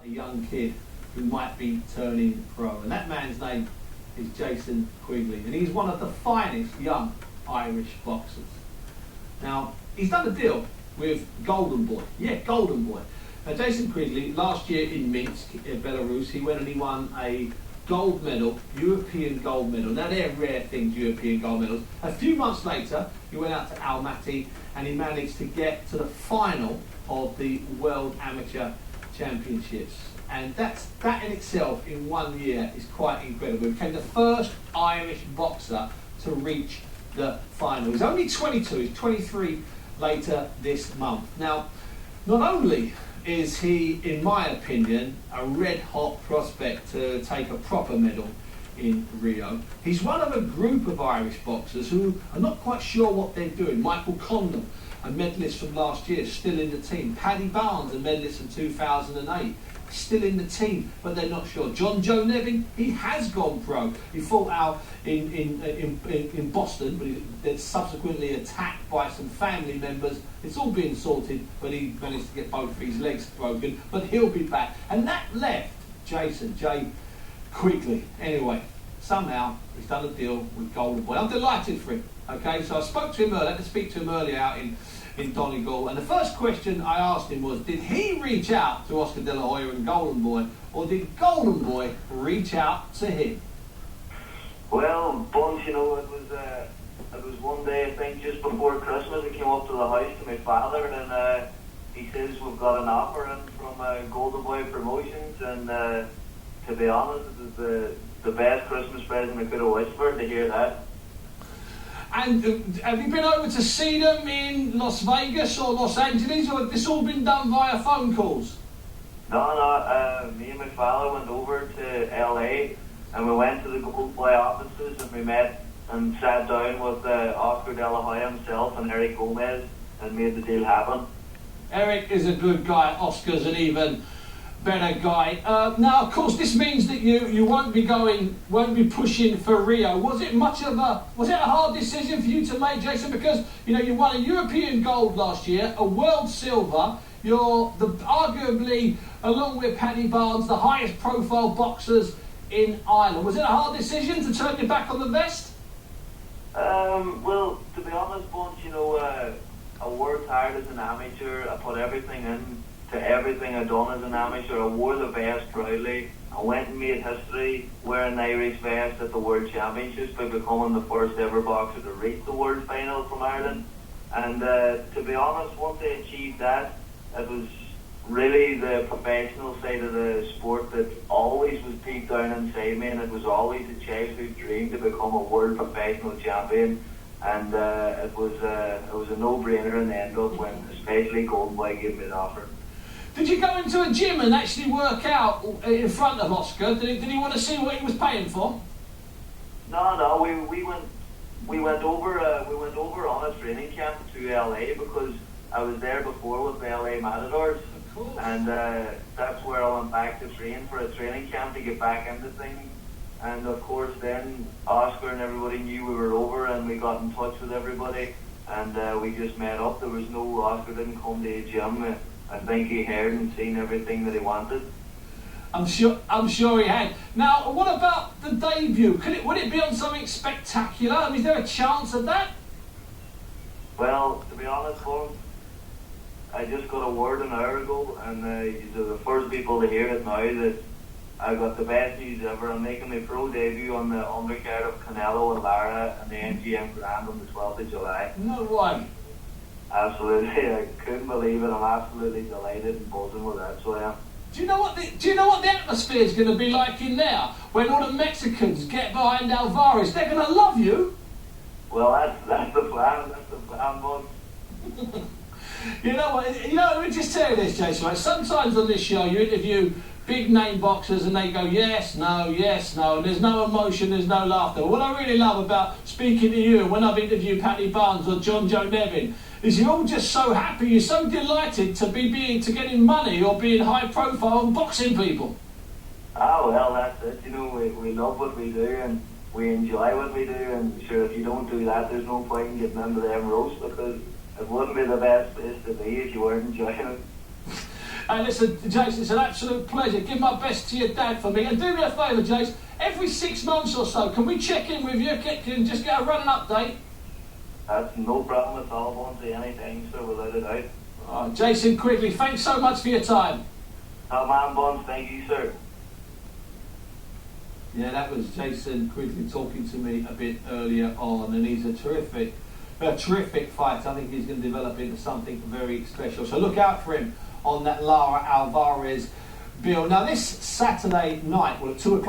a young kid who might be turning pro. And that man's name is Jason Quigley. And he's one of the finest young Irish boxers. Now, he's done a deal with Golden Boy. Yeah, Golden Boy. Now, Jason Quigley, last year in Minsk, in Belarus, he went and he won a gold medal, European gold medal. Now, they're rare things, European gold medals. A few months later, he went out to Almaty and he managed to get to the final of the World Amateur Championships. And that in itself, in 1 year, is quite incredible. He became the first Irish boxer to reach the final. He's only 22, he's 23 later this month. Now, not only is he, in my opinion, a red-hot prospect to take a proper medal in Rio, he's one of a group of Irish boxers who are not quite sure what they're doing. Michael Condon, a medalist from last year, still in the team. Paddy Barnes, a medalist from 2008, still in the team, but they're not sure. John Joe Nevin, he has gone pro. He fought out in Boston, but he was subsequently attacked by some family members. It's all been sorted, but he managed to get both of his legs broken, but he'll be back. And that left Jason J. Quigley. Anyway, somehow he's done a deal with Golden Boy. I'm delighted for him. Okay, so I spoke to him earlier, I had to speak to him earlier out in Donegal, and the first question I asked him was, did he reach out to Oscar De La Hoya and Golden Boy, or did Golden Boy reach out to him? Well, Bunce, you know, it was one day, I think, just before Christmas, I came up to the house to my father, and he says, we've got an offer in from Golden Boy Promotions, and to be honest, it was the best Christmas present I could have wished for, to hear that. And have you been over to see them in Las Vegas or Los Angeles, or has this all been done via phone calls? No, me and my father went over to LA and we went to the Golden Boy offices and we met and sat down with Oscar De La Hoya himself and Eric Gomez and made the deal happen. Eric is a good guy, Oscar's an even better guy. Now, of course, this means that you won't be pushing for Rio. Was it a hard decision for you to make, Jason? Because you won a European gold last year, a world silver. You're arguably, along with Paddy Barnes, the highest profile boxers in Ireland. Was it a hard decision to turn your back on the vest? Well, to be honest, Bunce, I worked hard as an amateur. I put everything in to everything I'd done as an amateur. I wore the vest proudly. I went and made history wearing an Irish vest at the World Championships by becoming the first ever boxer to reach the World Final from Ireland. And to be honest, once I achieved that, it was really the professional side of the sport that always was deep down inside me, and it was always a childhood dream to become a world professional champion. And it was a no-brainer in the end up when especially Golden Boy gave me an offer. Did you go into a gym and actually work out in front of Oscar? Did he want to see what he was paying for? No, we went over on a training camp to LA because I was there before with the LA Matadors, and that's where I went back to train for a training camp to get back into things. And of course, then Oscar and everybody knew we were over, and we got in touch with everybody, and we just met up. There was no Oscar didn't come to a gym. I think he heard and seen everything that he wanted. I'm sure he had. Now, what about the debut? Would it be on something spectacular? I mean, is there a chance of that? Well, to be honest, folks, I just got a word an hour ago, and you're the first people to hear it now that I got the best news ever. I'm making my pro debut on the undercard of Canelo and Lara and the MGM Grand on the 12th of July. No way. Absolutely, I couldn't believe it. I'm absolutely delighted and buzzing with that. So yeah. Do you know what the atmosphere is going to be like in there when all the Mexicans get behind Alvarez? They're going to love you. Well, that's the plan. That's the plan, bud. You know what? Let me just tell you this, Jason. Right? Sometimes on this show, you interview big name boxers and they go yes, no, and there's no emotion, there's no laughter. What I really love about speaking to you when I've interviewed Paddy Barnes or John Joe Nevin is you're all just so happy, you're so delighted to to getting money or being high profile and boxing people. Oh well, that's it. We love what we do and we enjoy what we do, and sure, if you don't do that, there's no point in getting into them roasts because it wouldn't be the best place to be if you weren't enjoying it. And listen, Jason, it's an absolute pleasure. Give my best to your dad for me. And do me a favour, Jason, every 6 months or so, can we check in with you? Can just get a running update? That's no problem at all, Bunce, anytime, sir, without a doubt. Oh, Jason Quigley, thanks so much for your time. Oh, man, Bunce, thank you, sir. Yeah, that was Jason Quigley talking to me a bit earlier on, and he's a terrific fighter. I think he's going to develop into something very special. So look out for him on that Lara Alvarez bill. Now this Saturday night, well at 2 o'clock.